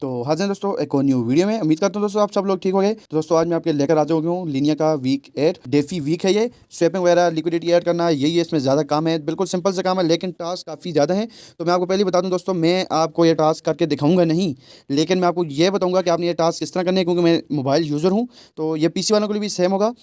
तो हाजिर हैं दोस्तों एक और न्यू वीडियो में। उम्मीद करता हूँ दोस्तों आप सब लोग ठीक हो गए। तो दोस्तों आज मैं आपके लेकर आ चुका हूँ लीनिया का वीक 8 डेफी वीक है। ये स्वैपिंग वगैरह लिक्विडिटी ऐड करना यही है, इसमें ज़्यादा काम है, बिल्कुल सिंपल से काम है, लेकिन टास्क काफ़ी ज़्यादा है। तो मैं आपको पहले बता दूँ दोस्तों, मैं आपको ये टास्क करके दिखाऊंगा नहीं, लेकिन मैं आपको ये बताऊँगा कि आपने ये टास्क किस तरह करने है, क्योंकि मैं मोबाइल यूज़र हूँ। तो ये पीसी वालों के लिए भी सेम होगा।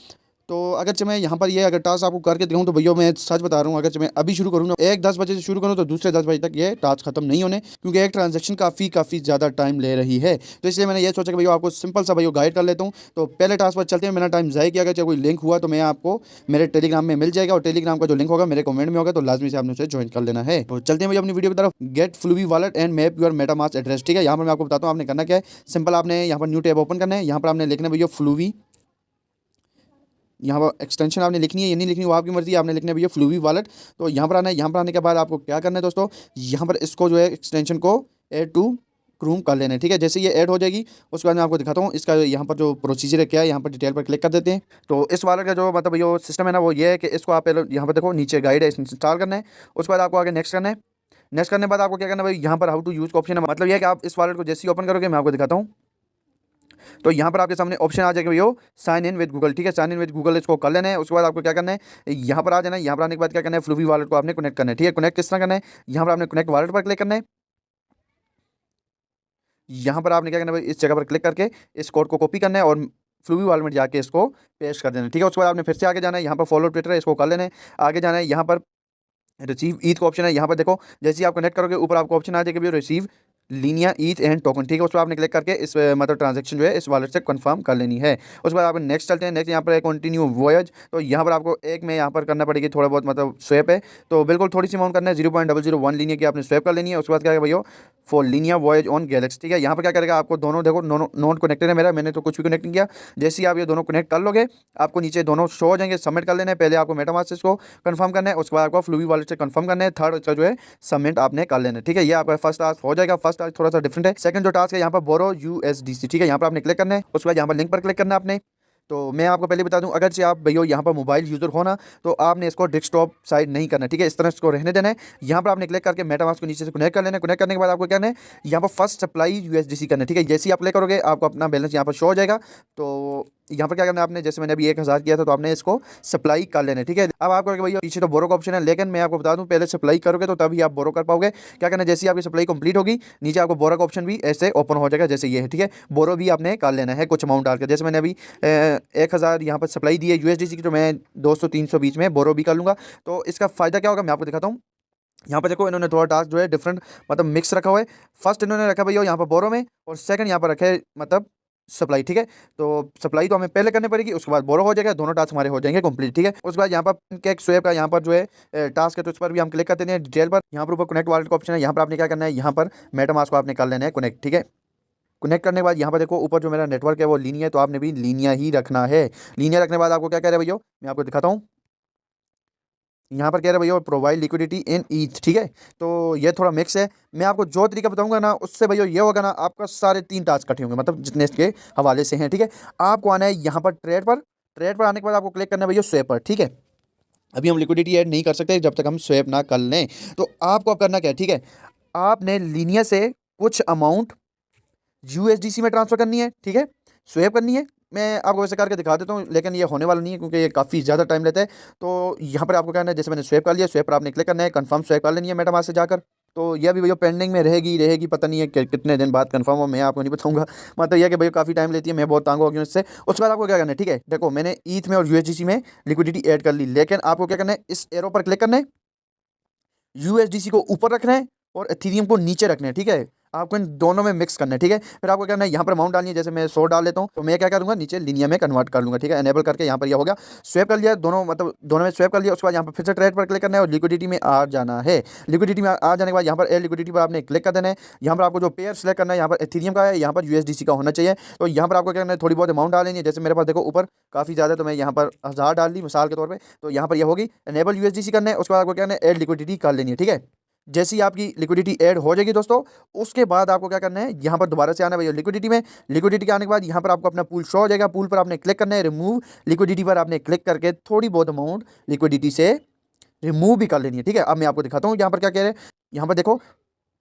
तो अगर मैं यहाँ पर ये अगर टास्क आपको करके दिखाऊँ तो भैया मैं सच बता रहा हूँ, अगर मैं अभी शुरू करूँ ना 1-10 बजे से शुरू करूँ तो दूसरे 10 बजे तक ये टास्क खत्म नहीं होने, क्योंकि एक ट्रांजैक्शन काफ़ी ज़्यादा टाइम ले रही है। तो इसलिए मैंने ये सोचा कि भैया आपको सिंपल सा भैया गाइड कर लेता हूँ। तो पहले टास्क पर चलते हैं, मेरा टाइम ज़ाया किया, अगर चाहे कोई लिंक हुआ तो मैं आपको मेरे टेलीग्राम में मिल जाएगा, और टेलीग्राम का जो लिंक होगा मेरे कमेंट में होगा, तो लाजमी से आपने उसे ज्वाइन कर लेना है। तो चलते हैं भैया अपनी वीडियो की तरफ। Get Fluvi wallet and map your MetaMask address. ठीक है, यहाँ पर मैं आपको बताता हूँ आपने करना क्या है। सिंपल आपने यहाँ पर न्यू टैब ओपन करना है, यहाँ पर आपने लिखना है भैया फ्लूवी, यहाँ पर एक्सटेंशन आपने लिखनी है, ये नहीं लिखनी वो आपकी मर्जी है, आपने लिखना है भैया फ्लूवी वॉलेट। तो यहाँ पर आना है, यहाँ पर आने के बाद आपको क्या करना है दोस्तों, यहाँ पर इसको जो है एक्सटेंशन को ऐड टू क्रूम कर लेना है। ठीक है, जैसे ये ऐड हो जाएगी उसके बाद मैं आपको दिखाता हूँ इसका यहाँ पर जो प्रोसीजर है क्या है। यहाँ पर डिटेल पर क्लिक कर देते हैं। तो इस वॉलेट का जो मतलब ये सिस्टम है ना, वो ये है कि इसको आप पहले यहाँ पर देखो नीचे गाइड है, इंस्टॉल करना है। उसके बाद आपको आगे नेक्स्ट करना है। नेक्स्ट करने के बाद आपको क्या करना है भाई, यहाँ पर हाउ टू यूज़ का ऑप्शन है, मतलब ये है कि आप इस वॉलेट को जैसे ही ओपन करोगे मैं आपको दिखाता हूँ। तो यहाँ पर आपके सामने ऑप्शन आ जाएगा भैया साइन इन विद गूगल। ठीक है, साइन इन विद गूगल इसको कर लेना है। उसके बाद आपको क्या करना है, यहाँ पर आ जाना है। यहाँ पर आने के बाद क्या करना है, फ्लूवी वॉलेट को आपने कनेक्ट करना है। ठीक है, कनेक्ट किस तरह करना है, यहाँ पर आपने कनेक्ट वॉलेट पर क्लिक करना है। यहाँ पर आपने क्या करना है, इस जगह पर क्लिक करके इस कोड को कॉपी करना है और फ्लूवी वॉलेट में जाके इसको पेस्ट कर देना है। ठीक है, उसके बाद आपने फिर से आगे जाना है, यहाँ पर फॉलो ट्विटर है, इसको कर लेना है। आगे जाना है, यहाँ पर रिसीव ईथ का ऑप्शन है। यहाँ पर देखो जैसे ही आप कनेक्ट करोगे ऊपर आपको ऑप्शन आ जाएगा रिसीव लीनिया ईथ एंड टोकन। ठीक है, उस पर आपने क्लिक करके इस मतलब ट्रांजैक्शन जो है इस वॉलेट से कंफर्म कर लेनी है। उसके बाद आप नेक्स्ट चलते हैं। नेक्स्ट यहाँ पर कंटिन्यू वॉयज, तो यहाँ पर आपको एक में यहाँ पर करना पड़ेगी थोड़ा बहुत मतलब स्वैप है, तो बिल्कुल थोड़ी सी अमाउंट करना है, 0.001 लीनिया की आपने स्वैप कर लेनी है। उसके बाद क्या है भैया for Linnaea voyage on Galaxy. ठीक है, यहाँ पर क्या करेगा आपको दोनों देखो नोट कनेक्टेड है मेरा, मैंने तो कुछ भी कनेक्ट नहीं किया। जैसे ही आप ये दोनों कनेक्ट कर लोगे आपको नीचे दोनों शो हो जाएंगे, सबमिट कर लेना है। पहले आपको मेटामास्क को कंफर्म करना है, उसके बाद आपको फ्लूवी वॉलेट से कंफर्म करना है, थर्ड का जो है सबमिट आपने कर लेना है। ठीक है, ये आपका फर्स्ट टास्क हो जाएगा। फर्स्ट टास्क थोड़ा सा डिफरेंट है। सेकंड जो टास्क है यहाँ पर बोरो यूएसडीसी। ठीक है, यहाँ पर आपने क्लिक करना है, उसके बाद यहाँ पर लिंक पर क्लिक करना है आपने। तो मैं आपको पहले बता दूं, अगर से आप भैया यहाँ पर मोबाइल यूज़र हो ना, तो आपने इसको डेस्कटॉप साइड नहीं करना। ठीक है, इस तरह इसको रहने देना है। यहाँ पर आपने क्लिक करके मेटामास्क को नीचे से कनेक्ट कर लेना है। कनेक्ट करने के बाद आपको क्या करना है, यहाँ पर फर्स्ट सप्लाई यूएसडीसी करना है। ठीक है, जैसे ही आप क्लिक करोगे आपको अपना बैलेंस यहाँ पर शो हो जाएगा। तो यहाँ पर क्या करना है आपने, जैसे मैंने अभी 1000 किया था तो आपने इसको सप्लाई कर लेना है। ठीक है, अब आप करोगे भैया पीछे तो बोरो का ऑप्शन है, लेकिन मैं आपको बता दूं पहले सप्लाई करोगे तो तभी आप बोरो कर पाओगे। क्या करना है, जैसे ही आपकी सप्लाई कंप्लीट होगी नीचे आपको बोरो का ऑप्शन भी ऐसे ओपन हो जाएगा जैसे ये है। ठीक है, बोरो भी आपने कर लेना है कुछ अमाउंट डालकर, जैसे मैंने अभी 1000 यहाँ पर सप्लाई दी है यूएसडीसी की, तो मैं 200-300 बीच में बोरो भी कर लूँगा। तो इसका फ़ायदा क्या होगा मैं आपको दिखाता हूँ। यहाँ पर देखो इन्होंने थोड़ा टास्क जो है डिफरेंट मतलब मिक्स रखा हुआ है। फर्स्ट इन्होंने रखा भैया यहाँ पर बोरो में, और सेकंड यहाँ पर रखा है मतलब सप्लाई। ठीक है, तो सप्लाई तो हमें पहले करनी पड़ेगी, उसके बाद बोरो हो जाएगा, दोनों टास्क हमारे हो जाएंगे कंप्लीट। ठीक है, उसके बाद यहाँ पर कैक स्वैप का यहाँ पर जो है टास्क है, तो उस पर भी हम क्लिक करते हैं डिटेल पर। यहाँ पर ऊपर कनेक्ट वॉलेट का ऑप्शन है, यहाँ पर आपने क्या करना है, यहाँ पर मेटामास्क को आपने कर लेना है कनेक्ट। ठीक है, कनेक्ट करने के बाद यहाँ पर देखो ऊपर जो मेरा नेटवर्क है वो लीनिया है, तो आपने भी लीनिया ही रखना है। लीनिया रखने के बाद आपको क्या कह रहे हैं भैया, मैं आपको दिखाता हूँ। यहाँ पर कह रहे हैं भैया प्रोवाइड लिक्विडिटी इन ईथ। ठीक है, तो ये थोड़ा मिक्स है। मैं आपको जो तरीका बताऊंगा ना उससे भैया ये होगा ना, आपका सारे 3 टास्क इकट्ठे होंगे, मतलब जितने इसके हवाले से हैं। ठीक है, आपको आना है यहाँ पर ट्रेड पर। ट्रेड पर आने के बाद आपको क्लिक करना है भैया स्वैप पर। ठीक है, अभी हम लिक्विडिटी ऐड नहीं कर सकते जब तक हम स्वैप ना कर लें। तो आपको अब करना क्या है, ठीक है, आपने लीनिया से कुछ अमाउंट यूएसडीसी में ट्रांसफर करनी है। ठीक है, स्वैप करनी है। मैं आपको वैसे करके दिखा देता हूँ, लेकिन ये होने वाला नहीं है क्योंकि ये काफ़ी ज़्यादा टाइम लेता है। तो यहाँ पर आपको करना है, जैसे मैंने स्वैप कर लिया, स्वैप पर आपने क्लिक करना है, कंफर्म स्वैप कर लेनी है मेटामास्क से जाकर। तो ये भी भैया पेंडिंग में रहेगी, पता नहीं है कितने दिन बाद कंफर्म हो, मैं आपको नहीं बताऊंगा। मतलब यह कि भैया काफ़ी टाइम लेती है, मैं बहुत तंग हो गया इससे। उसके बाद आपको क्या करना है, ठीक है, देखो मैंने ईथ में और यूएसडीसी में लिक्विडिटी ऐड कर ली, लेकिन आपको क्या करना है, इस एरो पर क्लिक करना है, यूएसडीसी को ऊपर रखना है और एथीरियम को नीचे रखना है। ठीक है, आपको इन दोनों में मिक्स करना है। ठीक है, फिर आपको क्या करना है, यहाँ पर अमाउंट डालनी है, जैसे मैं 100 डाल लेता हूँ, तो मैं क्या करूँगा नीचे लिनिया में कन्वर्ट कर लूँगा। ठीक है, एनेबल करके यहाँ पर यह हो गया, स्वैप कर लिया दोनों, मतलब दोनों में स्वैप कर लिया। उसके बाद यहाँ पर फिर से ट्रेड पर क्लिक करना है और लिक्विडिटी में आ जाना है। लिक्विडिटी में आ जाने के बाद यहाँ पर एयर लिक्विडिटी पर आपने क्लिक कर देना है। यहाँ पर आपको जो पेयर सेलेक्ट करना है, यहाँ पर एथीरियम का है, यहाँ पर यूएसडीसी का होना चाहिए। तो यहाँ पर आपको क्या करना है, थोड़ी बहुत अमाउंट डालेंगे, जैसे मेरे पास देखो ऊपर काफ़ी ज़्यादा, तो मैं यहाँ पर 1000 डाल दी मिसाल के तौर पर। तो यहाँ पर यह होगी एनेबल यूएसडीसी करना है। उसके बाद आपको क्या करना है, एड लिक्विडिटी कर लेनी है। ठीक है, जैसे ही आपकी लिक्विडिटी ऐड हो जाएगी दोस्तों, उसके बाद आपको क्या करना है, यहाँ पर दोबारा से आना है भैया लिक्विडिटी में। लिक्विडिटी के आने के बाद यहाँ पर आपको अपना पूल शो हो जाएगा, पूल पर आपने क्लिक करना है, रिमूव लिक्विडिटी पर आपने क्लिक करके थोड़ी बहुत अमाउंट लिक्विडिटी से रिमूव भी कर लेनी है। ठीक है, अब मैं आपको दिखाता हूँ यहाँ पर क्या कह रहे हैं। यहाँ पर देखो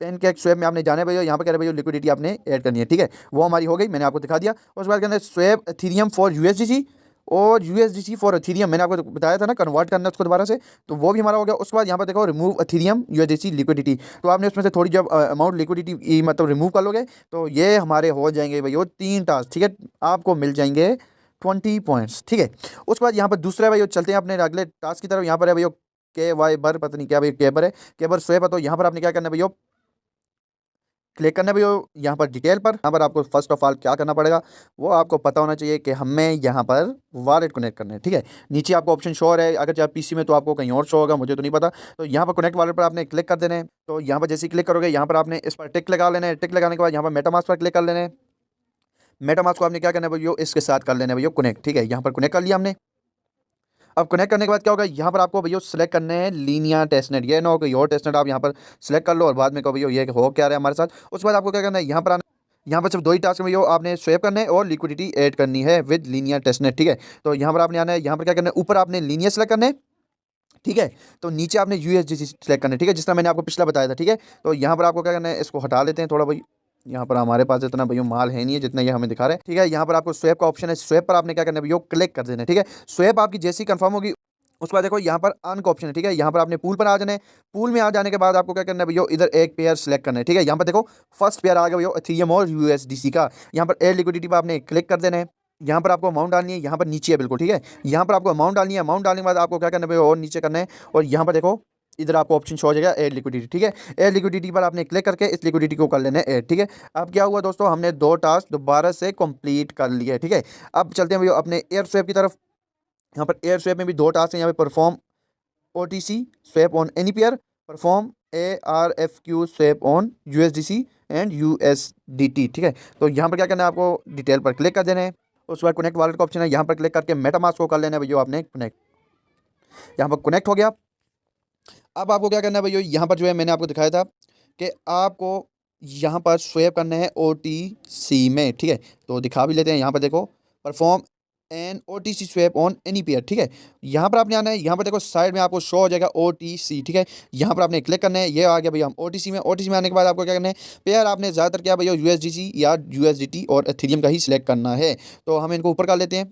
पैनकेक स्वैप में आपने जाना है भैया, यहाँ पर कह रहे भैया लिक्विडिटी आपने ऐड करनी है, ठीक है, वो हमारी हो गई, मैंने आपको दिखा दिया। उसके बाद कहना है स्वैप एथेरियम फॉर यूएसडीसी और यूएसडीसी फॉर एथेरियम, मैंने आपको बताया था ना कन्वर्ट करना है उसको दोबारा से, तो वो भी हमारा हो गया। उसके बाद यहाँ पर देखो रिमूव एथेरियम यूएसडीसी लिक्विडिटी, तो आपने उसमें से थोड़ी जब अमाउंट लिक्विडिटी मतलब रिमूव कर लोगे तो ये हमारे हो जाएंगे भैया 3 टास्क, ठीक है, आपको मिल जाएंगे 20 पॉइंट्स, ठीक है। उसके बाद यहाँ पर दूसरा भैया चलते हैं अपने अगले टास्क की तरफ। यहाँ पर है भैया के वाई बर, पता नहीं क्या भैया केबर है, केबर स्वैप है। तो यहाँ पर आपने क्या करना है भैया, क्लिक करना है भैया यहाँ पर डिटेल पर। यहाँ पर आपको फर्स्ट ऑफ ऑल क्या करना पड़ेगा वो आपको पता होना चाहिए कि हमें यहाँ पर वॉलेट कनेक्ट करना है, ठीक है। नीचे आपको ऑप्शन शो है, अगर चाहे पीसी में तो आपको कहीं और शो होगा, मुझे तो नहीं पता। तो यहाँ पर कनेक्ट वॉलेट पर आपने क्लिक कर देना है। तो यहाँ पर जैसे ही क्लिक करोगे यहाँ पर आपने इस पर टिक लगा लेना है। टिक लगाने के बाद यहाँ पर मेटामास्क पर क्लिक कर लेना है। मेटामास्क को आपने क्या करना है भैया, इसके साथ कर लेना है भैया कनेक्ट, ठीक है। यहाँ पर कनेक्ट कर लिया हमने। अब कनेक्ट करने के बाद क्या होगा, यहाँ पर आपको भैया सेलेक्ट करने हैं लीनियर टेस्टनेट, ये ना हो कि योर टेस्टनेट आप यहाँ पर सेलेक्ट कर लो और बाद में कहो भैया ये हो क्या रहा है हमारे साथ। उसके बाद आपको क्या करना है, यहाँ पर आना, यहाँ पर सिर्फ 2 ही टास्क में भैया आपने स्वैप करना है और लिक्विडिटी ऐड करनी है विद लीनियर टेस्टनेट, ठीक है। तो यहाँ पर आपने आना है, यहाँ पर क्या करना है, ऊपर आपने लीनियर सेलेक्ट करना है, ठीक है। तो नीचे आपने यूएसडीसी सेलेक्ट करना है, ठीक है, जिस तरह मैंने आपको पिछला बताया था, ठीक है। तो यहाँ पर आपको क्या करना है, इसको हटा लेते हैं थोड़ा भाई, यहाँ पर हमारे पास इतना भैया माल है नहीं है जितना ये हमें दिखा रहे हैं, ठीक है। यहाँ पर आपको स्वैप का ऑप्शन है, स्वैप पर आपने क्या करना है भैया क्लिक कर देना है, ठीक है। स्वैप आपकी जैसी कंफर्म होगी उसके बाद देखो यहाँ पर अन का ऑप्शन है, ठीक है। यहाँ पर आपने पूल पर आ जाना है। पूल में आ जाने के बाद आपको क्या करना है भैया, इधर एक पेयर सेलेक्ट करना है, ठीक है। यहाँ पर देखो फर्स्ट पेयर आ गया भैया एथेरियम और यूएसडीसी का। यहाँ पर एड लिक्विडिटी पर आपने क्लिक कर देना है। यहाँ पर आपको अमाउंट डालनी है, यहाँ पर नीचे है बिल्कुल, ठीक है। यहाँ पर आपको अमाउंट डालनी है। अमाउंट डालने के बाद आपको क्या करना है भैया, और नीचे करना है और यहाँ पर देखो इधर आपको ऑप्शन शो हो जाएगा एड लिक्विडिटी, ठीक है। एड लिक्विडिटी पर आपने क्लिक करके इस लिक्विडिटी को कर लेना है ऐड, ठीक है। अब क्या हुआ दोस्तों, हमने 2 टास्क दोबारा से कंप्लीट कर लिए, ठीक है। अब चलते हैं भैया अपने एयर स्वैप की तरफ। यहाँ पर एयर स्वैप में भी 2 टास्क हैं, यहाँ पे perform OTC swap on any pair, perform ARFQ swap on USDC and USDT, ठीक है। तो यहाँ पर क्या करना है, आपको डिटेल पर क्लिक कर देना है। उसके बाद कनेक्ट वॉलेट का ऑप्शन है, यहाँ पर क्लिक करके मेटामास्क को कर लेना है भैया आपने कनेक्ट। यहाँ पर कनेक्ट हो गया। अब आपको क्या करना है भैया, यहाँ पर जो है मैंने आपको दिखाया था कि आपको यहाँ पर स्वैप करना है OTC में, ठीक है। तो दिखा भी लेते हैं, यहाँ पर देखो perform an OTC swap on any pair, ठीक है। यहाँ पर आपने आना है, यहाँ पर देखो साइड में आपको शो हो जाएगा OTC, ठीक है। यहाँ पर आपने क्लिक करना है, ये आ गया भैया हम OTC में। OTC में आने के बाद आपको क्या करना है, पेयर आपने ज़्यादातर क्या भैया USDC या USDT और एथेरियम का ही सिलेक्ट करना है। तो हम इनको ऊपर कर लेते हैं,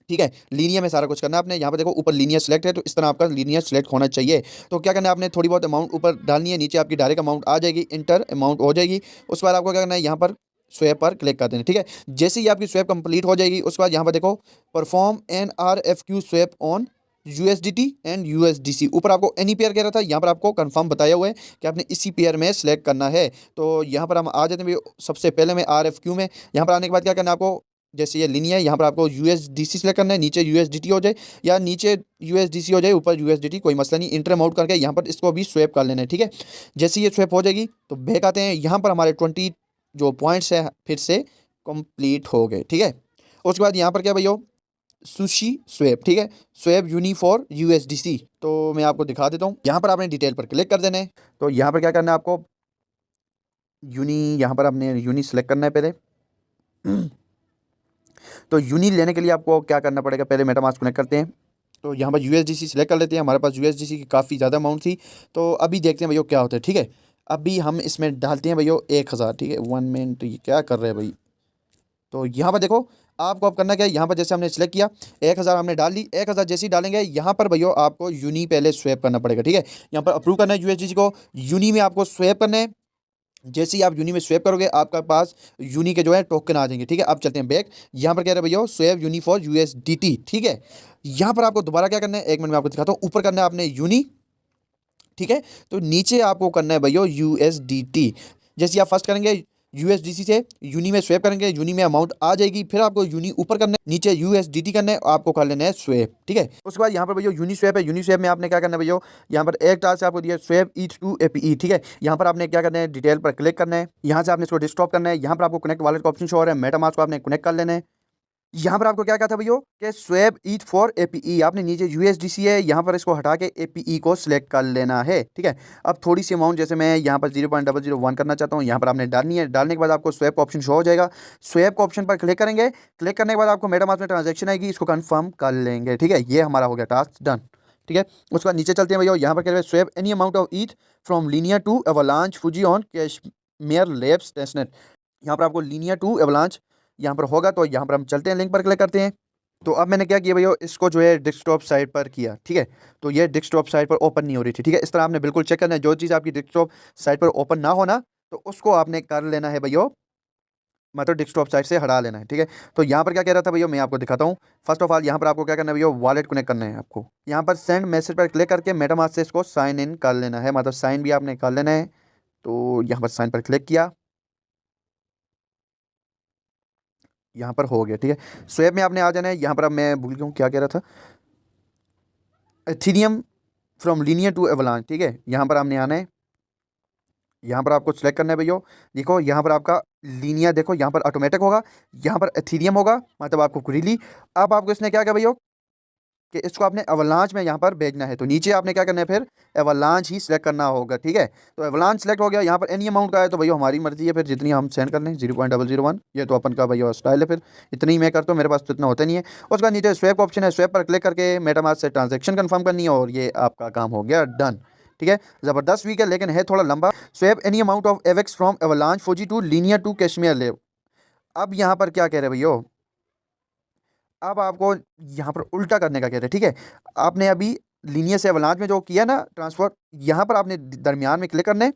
ठीक है। लीनियर में सारा कुछ करना है आपने। यहाँ पर देखो ऊपर लीनियर सेलेक्ट है, तो इस तरह आपका लीनियर सेलेक्ट होना चाहिए। तो क्या करना है, आपने थोड़ी बहुत अमाउंट ऊपर डालनी है, नीचे आपकी डायरेक्ट अमाउंट आ जाएगी, इंटर अमाउंट हो जाएगी। उसके बाद आपको क्या करना है, यहाँ पर स्वैप पर क्लिक कर देना, ठीक है। जैसे ही आपकी स्वैप कंप्लीट हो जाएगी उसके बाद यहाँ पर देखो perform NRFQ swap on USDT and USDC, ऊपर आपको एनी पेयर कह रहा था, यहाँ पर आपको कंफर्म बताया हुआ है कि आपने इसी पेयर में सेलेक्ट करना है। तो यहाँ पर हम आ जाते हैं सबसे पहले में RFQ में। यहाँ पर आने के बाद क्या करना है आपको, जैसे ये लिनिया है, यहाँ पर आपको USDC सेलेक्ट करना है, नीचे USDT हो जाए या नीचे USDC हो जाए ऊपर USDT, कोई मसला नहीं। इंटर अमाउंट करके यहाँ पर इसको भी स्वैप कर लेना है, ठीक है। जैसे ये स्वैप हो जाएगी तो बैक आते हैं, यहाँ पर हमारे 20 जो पॉइंट्स है फिर से कंप्लीट हो गए, ठीक है। उसके बाद यहाँ पर क्या भैया सुशी स्वैप, ठीक है, स्वैप यूनी फॉर USDC। तो मैं आपको दिखा देता हूँ, यहाँ पर आपने डिटेल पर क्लिक कर देना है। तो यहाँ पर क्या करना है आपको, यूनी, यहाँ पर आपने यूनी सेलेक्ट करना है पहले। तो यूनी लेने के लिए आपको क्या करना पड़ेगा, पहले मेटामास्क कनेक्ट करते हैं। तो यहाँ पर USDC सेलेक्ट कर लेते हैं, हमारे पास USDC की काफ़ी ज़्यादा अमाउंट थी। तो अभी देखते हैं भैया क्या होता है, ठीक है। अभी हम इसमें डालते हैं भैया 1000, ठीक है। 1 मिनट, ये क्या कर रहे हैं भाई। तो यहाँ पर देखो आपको अब करना क्या है, यहाँ पर जैसे हमने सेलेक्ट किया 1000 हमने डाल ली। 1000 जैसे ही डालेंगे यहाँ पर भैया आपको यूनी पहले स्वैप करना पड़ेगा, ठीक है। यहाँ पर अप्रूव करना है USDC को, यूनी में आपको स्वैप करना है। जैसे ही आप यूनी में स्वैप करोगे आपका पास यूनी के जो है टोकन आ जाएंगे, ठीक है। अब चलते हैं बैक, यहाँ पर कह रहे भैया स्वैप यूनी फॉर USDT, ठीक है। यहाँ पर आपको दोबारा क्या करना है, 1 मिनट में आपको दिखाता हूँ। ऊपर करना है आपने यूनी, ठीक है। तो नीचे आपको करना है भैया USDT। जैसे आप फर्स्ट करेंगे USDC से यूनी में स्वैप करेंगे, यूनी में अमाउंट आ जाएगी, फिर आपको यूनी ऊपर करना है, नीचे USDT करना है, आपको कर लेना है स्वैप, ठीक है। उसके बाद यहाँ पर भैया यूनी स्वैप है, यूनी स्वैप में आपने क्या करना है भैया, यहाँ पर एक टास्क आपको दिया स्वैप ETH टू APE, ठीक है। यहाँ पर आपने क्या करना है, डिटेल पर क्लिक करना है, यहाँ से आपने इसको डिस्टॉप करना है। यहाँ पर आपको कनेक्ट वॉलेट का ऑप्शन शो हो रहा है, मेटामास्क को आपने कनेक्ट कर लेना है। यहाँ पर आपको क्या कहा था भैया कि स्वैप ETH फॉर APE, आपने नीचे USDC है, यहाँ पर इसको हटा के APE को सिलेक्ट कर लेना है, ठीक है। अब थोड़ी सी अमाउंट जैसे मैं यहाँ पर 0.001 करना चाहता हूँ, यहाँ पर आपने डालनी है। डालने के बाद आपको स्वैप का ऑप्शन शो हो जाएगा, स्वैप का ऑप्शन पर क्लिक करेंगे। क्लिक करने के बाद आपको मेटामास्क में ट्रांजेक्शन आएगी, इसको कन्फर्म कर लेंगे, ठीक है। ये हमारा हो गया टास्क डन। ठीक है। उसके बाद नीचे चलते हैं भैया, यहाँ पर कह रहे हैं swap any amount of ETH from Linea to Avalanche Fuji on Cashmere labs testnet. यहाँ पर आपको लीनियर टू एवलांच यहाँ पर होगा, तो यहाँ पर हम चलते हैं, लिंक पर क्लिक करते हैं। तो अब मैंने क्या किया भैया, इसको जो है डेस्कटॉप साइट पर किया, ठीक है। तो ये डेस्कटॉप साइट पर ओपन नहीं हो रही थी, ठीक है। इस तरह आपने बिल्कुल चेक करना है, जो चीज़ आपकी डेस्कटॉप साइट पर ओपन ना होना तो उसको आपने कर लेना है भैया, मतलब डेस्कटॉप साइट से हटा लेना है, ठीक है। तो यहाँ पर क्या कह रहा था भैया, मैं आपको दिखाता हूँ। फर्स्ट ऑफ ऑल यहाँ पर आपको क्या करना है भैया, वॉलेट कनेक्ट करना है आपको। यहाँ पर सेंड मैसेज पर क्लिक करके मेटामास्क से इसको साइन इन कर लेना है, मतलब साइन भी आपने कर लेना है। तो यहाँ पर साइन पर क्लिक किया, यहाँ पर हो गया, ठीक है। स्वेप में आपने आ जाना है। यहाँ पर अब मैं भूल गया हूँ क्या कह रहा था, Ethereum from Linea to Avalanche, ठीक है। यहाँ पर आपने आना है, यहाँ पर आपको सिलेक्ट करना है भैया। देखो यहाँ पर आपका लीनियर, देखो यहाँ पर ऑटोमेटिक होगा, यहाँ पर एथीरियम होगा, मतलब आपको क्विकली। अब आपको इसने क्या किया भैया कि इसको आपने एवलांच में यहाँ पर भेजना है, तो नीचे आपने क्या करना है, फिर एवलांच ही सिलेक्ट करना होगा, ठीक है। तो एवलांच सेलेक्ट हो गया। यहाँ पर एनी अमाउंट का है तो भैया हमारी मर्जी है, फिर जितनी हम सेंड कर लें, 0.001, ये तो अपन का भैया स्टाइल है, फिर इतनी ही मैं करता हूँ, मेरे पास तो इतना होता नहीं है। उसके बाद नीचे स्वेप ऑप्शन है, स्वेप पर क्लिक करके मेटामास्क से ट्रांजेक्शन कन्फर्म करनी है, और ये आपका काम हो गया डन, ठीक है। ज़बरदस्त वीक है, लेकिन है थोड़ा लंबा। Swap any amount of AVAX from Avalanche Fuji to Linea to Cashmere lab. अब यहाँ पर क्या कह रहे भैया, अब आपको यहाँ पर उल्टा करने का कह रहे हैं, ठीक है। आपने अभी लीनियर से एवलांच में जो किया ना ट्रांसफर, यहाँ पर आपने दरमियान में क्लिक करने,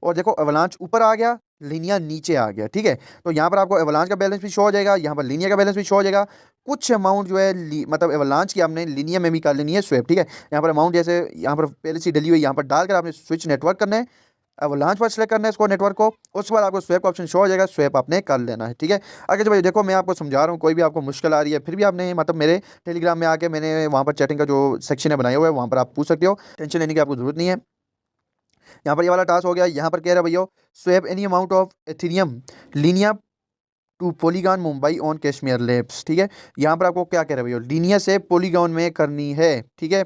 और देखो एवलांच ऊपर आ गया, लीनियर नीचे आ गया, ठीक है। तो यहाँ पर आपको एवलांच का बैलेंस भी शो हो जाएगा, यहाँ पर लीनियर का बैलेंस भी शो हो जाएगा। कुछ अमाउंट जो है मतलब एवलांच की आपने लीनियर में भी कर लेनी है स्वेप, ठीक है। यहाँ पर अमाउंट जैसे यहाँ पर पहले से डली हुई, यहाँ पर डालकर आपने स्विच नेटवर्क करना है, एवलांच पर सेलेक्ट करना है इसको, नेटवर्क को। उसके बाद आपको स्वेप का ऑप्शन शो हो जाएगा, स्वेप आपने कर लेना है, ठीक है। अगर भाई देखो मैं आपको समझा रहा हूँ, कोई भी आपको मुश्किल आ रही है, फिर भी आपने मतलब मेरे टेलीग्राम में आके मैंने वहाँ पर चैटिंग का जो सेक्शन है बनाया हुआ है, वहाँ पर आप पूछ सकते हो, टेंशन लेने की आपको जरूरत नहीं है। यहाँ पर ये वाला टास्क हो गया। यहाँ पर कह रहा है भैया swap any amount of Ethereum Linea to Polygon Mumbai on Cashmere labs, ठीक है। यहाँ पर आपको क्या कह रहा है भैया, लीनियर से पॉलीगॉन में करनी है, ठीक है।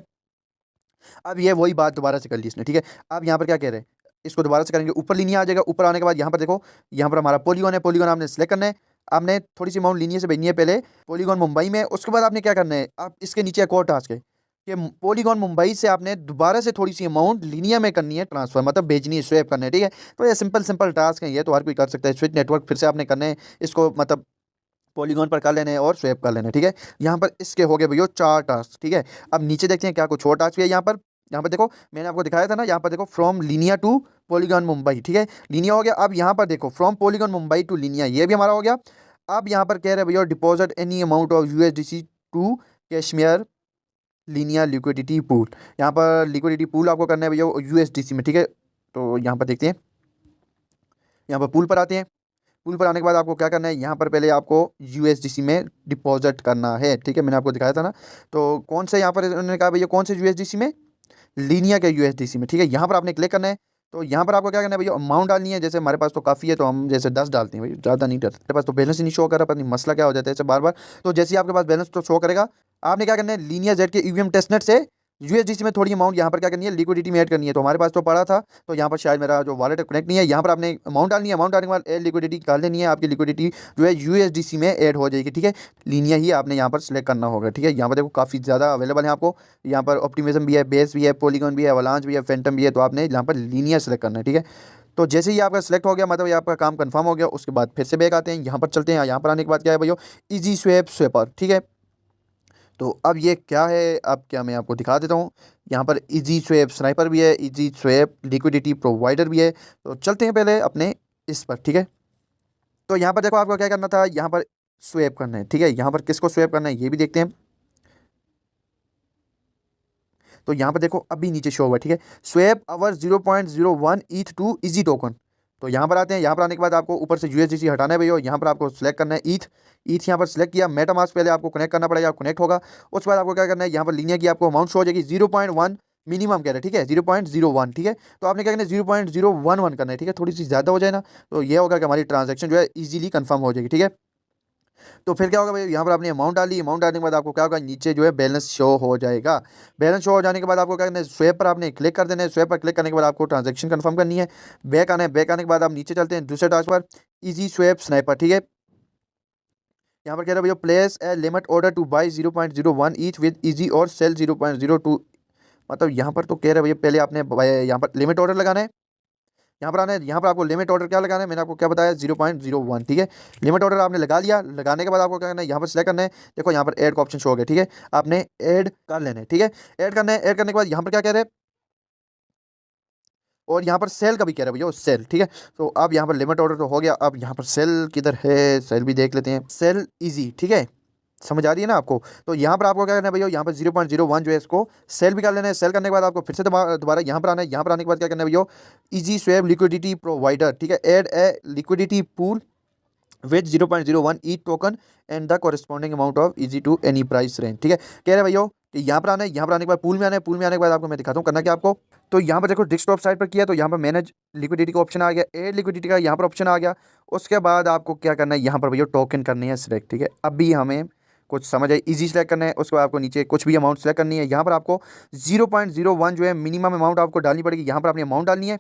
अब ये वही बात दोबारा से कर ली इसने, ठीक है। अब यहाँ पर क्या कह रहे हैं, इसको दोबारा से करेंगे, ऊपर लीनियर आ जाएगा। ऊपर आने के बाद यहाँ पर देखो, यहाँ पर हमारा पॉलीगॉन है, पॉलीगॉन आपने सेलेक्ट करना है। आपने थोड़ी सी अमाउंट लीनियर से भेजनी है पहले पॉलीगॉन मुंबई में। उसके बाद आपने क्या करना है, आप इसके नीचे एक और टास्क है कि पॉलीगॉन मुंबई से आपने दोबारा से थोड़ी सी अमाउंट लीनियर में करनी है ट्रांसफर, मतलब भेजनी है, स्वेप करना है, ठीक है। तो ये सिंपल सिंपल टास्क है, ये तो हर कोई कर सकता है। स्विच नेटवर्क फिर से आपने करने हैं, इसको मतलब पॉलीगॉन पर कर लेने हैं और स्वेप कर लेने हैं, ठीक है। यहाँ पर इसके हो गए भैया 4 टास्क, ठीक है। अब नीचे देखते हैं क्या कुछ और टास्क है यहाँ पर। यहाँ पर देखो मैंने आपको दिखाया था ना, यहाँ पर देखो from Linea to Polygon Mumbai, ठीक है। लीनियर हो गया। अब यहाँ पर देखो from Polygon Mumbai to Linea, ये भी हमारा हो गया। अब यहाँ पर कह रहे हैं भैया deposit any amount of USDC to Cashmere Linea liquidity pool. यहाँ पर लिक्विडिटी पूल आपको करना है भैया यूएसडीसी में, ठीक है। तो यहाँ पर देखते हैं, यहाँ पर पूल पर आते हैं। पूल पर आने के बाद आपको क्या करना है, यहाँ पर पहले आपको यूएसडीसी में डिपॉजिट करना है, ठीक है। मैंने आपको दिखाया था ना, तो कौन से यहाँ पर उन्होंने कहा भैया कौन से यूएसडीसी में, लीनियर के यूएसडीसी में, ठीक है। यहाँ पर आपने क्लिक करना है। तो यहाँ पर आपको क्या करना है भैया, अमाउंट डालनी है। जैसे हमारे पास तो काफ़ी है, तो हम जैसे 10 डालते हैं भाई, ज़्यादा नहीं डालते। मेरे पास तो बैलेंस ही नहीं शो कर रहा, पता नहीं मसला क्या हो जाता है ऐसे बार बार। तो जैसे ही आपके पास बैलेंस तो शो करेगा, आपने क्या करना है, लीनियर जेड के ईवीएम टेस्टनेट से यूएसडीसी में थोड़ी अमाउंट यहाँ पर क्या करनी है, लिक्विडिटी में ऐड करनी है। तो हमारे पास तो पड़ा था, तो यहाँ पर शायद मेरा जो वॉलेट कनेक्ट नहीं है। यहाँ पर आपने अमाउंट डालनी है, अमाउंट डालने के बाद एड लिक्विडिटी कर लेनी है। आपकी लिक्विडिटी जो है यूएसडीसी में ऐड हो जाएगी, ठीक है। लीनियर ही आपने यहाँ पर सिलेक्ट करना होगा, ठीक है। यहाँ पर देखो काफ़ी ज़्यादा अवेलेबल है आपको, यहाँ पर ऑप्टिमिज्म भी है, बेस भी है, पॉलीगॉन भी है, अवलांच भी है, फैंटम भी है। तो आपने यहाँ पर लीनियर सेलेक्ट करना है, ठीक है। तो जैसे ही आपका सेलेक्ट हो गया, मतलब ये आपका काम कंफर्म हो गया। उसके बाद फिर से बैक आते हैं, यहाँ पर चलते हैं। यहाँ पर आने के बाद क्या है भैया, इजी स्वेप स्वेपर, ठीक है। तो अब ये क्या है, अब क्या मैं आपको दिखा देता हूँ। यहाँ पर इजी स्वेप स्नाइपर भी है, इजी स्वेप लिक्विडिटी प्रोवाइडर भी है। तो चलते हैं पहले अपने इस पर, ठीक है। तो यहाँ पर देखो आपको क्या करना था, यहाँ पर स्वेप करना है, ठीक है। यहाँ पर किसको स्वेप करना है ये भी देखते हैं। तो यहाँ पर देखो अभी नीचे शो हुआ, ठीक है, swap our 0.01 ETH to easy token. तो यहाँ पर आते हैं। यहाँ पर आने के बाद आपको ऊपर से यूएसडीसी हटाना है भैया। यहाँ पर आपको सेलेक्ट करना है ईथ। ईथ यहाँ पर सेलेक्ट किया। मेटामास्क पहले आपको कनेक्ट करना पड़ेगा, कनेक्ट होगा। उसके बाद आपको क्या करना है, यहाँ पर लीनियर की आपको अमाउंट शो हो जाएगी 0.1 मिनिमम कह रहे हैं, ठीक है, 0.01, ठीक है। तो आपने क्या करना है 0.011 करना है, ठीक है। थोड़ी सी ज़्यादा हो जाए ना, तो ये होगा कि हमारी ट्रांजेक्शन जो है ईजिली कन्फर्म हो जाएगी, ठीक है। तो फिर क्या होगा भाई, यहाँ पर आपने अमाउंट डाली। अमाउंट डालने के बाद आपको क्या होगा, नीचे जो है बैलेंस शो हो जाएगा। बैलेंस शो हो जाने के बाद आपको क्या करना है, स्वेप पर आपने क्लिक कर देना है। स्वेप पर क्लिक करने के बाद आपको ट्रांजेक्शन कंफर्म करनी है। बैक आना है। बैक आने के बाद आप नीचे चलते हैं दूसरे टास्क पर, इजी स्वेप स्नाइपर, ठीक है। यहाँ पर कह रहे हैं भैया place a limit order two by 0.01 each with easy और सेल 0.02 मतलब यहाँ पर तो कह रहे भैया पहले आपने यहाँ पर लिमिट ऑर्डर लगाना है, यहाँ पर आना है, यहाँ पर आपको लिमिट ऑर्डर क्या लगाना है, मैंने आपको क्या बताया 0.01, ठीक है। लिमिट ऑर्डर आपने लगा लिया, लगाने के बाद आपको क्या करना है, यहाँ पर सिलेक्ट करना है, देखो यहाँ पर ऐड का ऑप्शन शो हो गया, ठीक है। आपने ऐड कर लेना है, ठीक है। ऐड करना है, ऐड करने के बाद यहाँ पर क्या कह रहे हैं, और यहाँ पर सेल का भी कह रहा है भैया सेल, ठीक है। तो अब यहाँ पर लिमिट ऑर्डर तो हो गया, अब यहाँ पर सेल किधर है, सेल भी देख लेते हैं, सेल इजी, ठीक है। समझ आ रही है ना आपको। तो यहाँ पर आपको क्या करना है भैया, यहाँ पर 0.01 जो है इसको सेल भी कर लेना है। सेल करने के बाद आपको फिर से दोबारा यहाँ पर आना है, यहाँ पर आने के बाद क्या करना है भैया, इजी स्वैप लिक्विडिटी प्रोवाइडर, ठीक है। Add a liquidity pool with 0.01 E token and the corresponding amount of easy to any price range, ठीक है। कह रहे भैया कि यहाँ पर आना है, यहाँ पर आने के बाद पूल में आना है, पूल में आने के बाद आपको मैं दिखाता हूँ करना क्या आपको। तो यहाँ पर देखो डेस्कटॉप साइड पर किया तो यहाँ पर मैनेज लिक्विडिटी का ऑप्शन आ गया, एड लिक्विडिटी का यहाँ पर ऑप्शन आ गया। उसके बाद आपको क्या करना है, यहाँ पर भैया टोकन करनी है सिलेक्ट, ठीक है। अभी हमें कुछ समझ आए, इजी सेलेक्ट करना है, उसके बाद आपको नीचे कुछ भी अमाउंट सेलेक्ट करनी है। यहाँ पर आपको 0.01 जो है मिनिमम अमाउंट आपको डालनी पड़ेगी, यहाँ पर आपने अमाउंट डालनी है।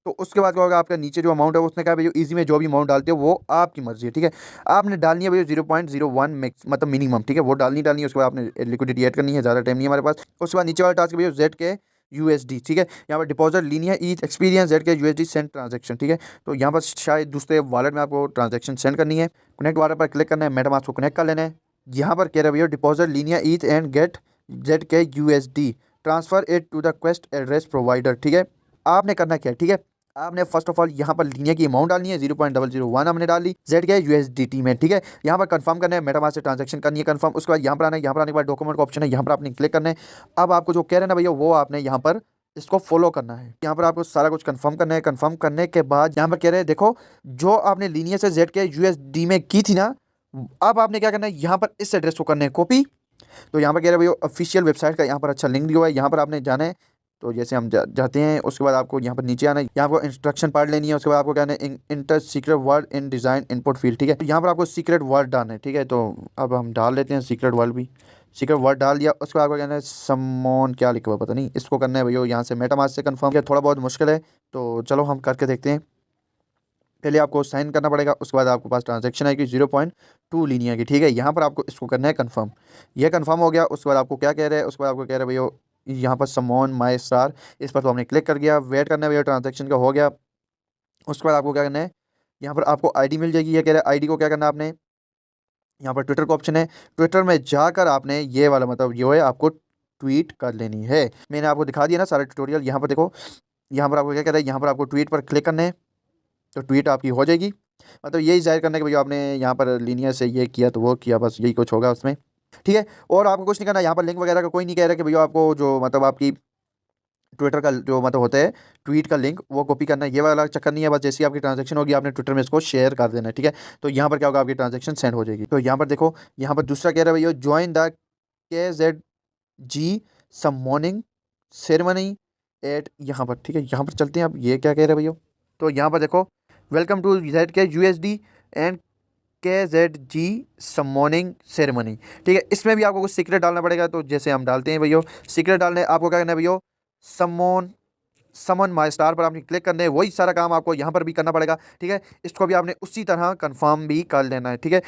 तो उसके बाद क्या होगा, आपका नीचे जो अमाउंट है उसने कहा भैया इजी में जो भी अमाउंट डालते हो वो आपकी मर्जी है, ठीक है। आपने डालनी है भैया 0.01 मैक्स मतलब मिनिमम, ठीक है, वो डालनी है। उसके बाद आपने लिक्विडिटी ऐड करनी है, ज़्यादा टाइम नहीं है हमारे पास। उसके बाद नीचे वाला टास्क भैया जेड के यूएसडी, ठीक है। यहाँ पर deposit Linea each experience Z K USD send transaction, ठीक है। तो यहाँ पर शायद दूसरे वॉलेट में आपको ट्रांजेक्शन सेंड करनी है। कनेक्ट वॉलेट पर क्लिक करना है, मेटामास्क को कनेक्ट कर लेना है। यहाँ पर कह रहे भैया deposit Linea ETH and get Z K USD transfer it to the quest address provider, ठीक है। आपने करना क्या है, ठीक है। आपने फर्स्ट ऑफ ऑल यहाँ पर लीनियर की अमाउंट डालनी है, 0.001 हमने डाल ली जेड के यूएसडीटी में, ठीक है। यहाँ पर कंफर्म करना है, मेटामास्क से ट्रांजैक्शन करनी है कंफर्म। उसके बाद यहाँ पर आना है, यहाँ पर आने के बाद डॉक्यूमेंट का ऑप्शन है, यहाँ पर आपने क्लिक करना है। अब आपको जो कह रहे हैं ना भैया वो आपने यहाँ पर इसको फॉलो करना है। यहाँ पर आपको सारा कुछ कंफर्म करना है। कंफर्म करने के बाद यहाँ पर कह रहे हैं देखो जो आपने लीनियर से जेड के यूएसडी में की थी ना, अब आपने क्या करना है, यहाँ पर इस एड्रेस को करना है कॉपी। तो यहाँ पर कह रहे हैं भैया ऑफिशियल वेबसाइट का यहाँ पर अच्छा लिंक दिया हुआ है, यहाँ पर आपने जाना है। तो जैसे हम जाते हैं, उसके बाद आपको यहाँ पर नीचे आना है, यहाँ आपको इंस्ट्रक्शन पढ़ लेनी है। उसके बाद आपको कहना है inter secret word in design input field, ठीक है। तो यहाँ पर आपको सीक्रेट वर्ड डालना है, ठीक है। तो अब हम डाल लेते हैं सीक्रेट वर्ड भी, सीक्रेट वर्ड डाल दिया। उसके बाद आपको कहना है समोन क्या लिखा हुआ पता नहीं, इसको करना है भैया यहाँ से मेटामास्क से कंफर्म किया। थोड़ा बहुत मुश्किल है तो चलो हम करके देखते हैं। पहले आपको साइन करना पड़ेगा, उसके बाद आपके पास ट्रांजैक्शन आएगी 0.2 लीनियर की, ठीक है। यहाँ पर आपको इसको करना है कंफर्म, यह कंफर्म हो गया। उसके बाद आपको क्या कह रहे हैं, उसके बाद आपको कह रहे हैं भैया यहाँ पर समोन माई स्टार, इस पर तो हमने क्लिक कर दिया। वेट करना है भैया, ट्रांजैक्शन का हो गया। उसके बाद आपको क्या करना है, यहाँ पर आपको आईडी मिल जाएगी। ये कह रहे हैं आईडी को क्या करना है आपने, यहाँ पर ट्विटर का ऑप्शन है, ट्विटर में जाकर आपने ये वाला मतलब ये है आपको ट्वीट कर लेनी है। मैंने आपको दिखा दिया ना सारा ट्यूटोरियल। यहाँ पर देखो, यहाँ पर आपको क्या कह रहा है, यहाँ पर आपको ट्वीट पर क्लिक करना है तो ट्वीट आपकी हो जाएगी। मतलब यही जाहिर करने के भैया आपने यहाँ पर लीनियर से ये किया तो वो किया, बस यही कुछ होगा उसमें, ठीक है। और आपको कुछ नहीं करना, यहाँ पर लिंक वगैरह का कोई नहीं कह रहा कि भैया आपको जो मतलब आपकी ट्विटर का जो मतलब होता है ट्वीट का लिंक वो कॉपी करना है, ये वाला चक्कर नहीं है। बस जैसी आपकी ट्रांजैक्शन होगी आपने ट्विटर में इसको शेयर कर देना है, ठीक है। तो यहाँ पर क्या होगा, आपकी ट्रांजैक्शन सेंड हो जाएगी। तो यहाँ पर देखो, यहाँ पर दूसरा कह रहा है भैया join the KZG summoning ceremony at, यहाँ पर, ठीक है। यहाँ पर चलते हैं, अब ये क्या कह रहे हैं भैया। तो यहाँ पर देखो welcome to Z K USD and KZG summoning ceremony, ठीक है। इसमें भी आपको कुछ सीक्रेट डालना पड़ेगा। तो जैसे हम डालते हैं भैया, सीक्रेट डालने आपको क्या करना है भैया, समन माई स्टार पर आपने क्लिक करना है। वही सारा काम आपको यहाँ पर भी करना पड़ेगा, ठीक है। इसको भी आपने उसी तरह कंफर्म भी कर लेना है, ठीक है।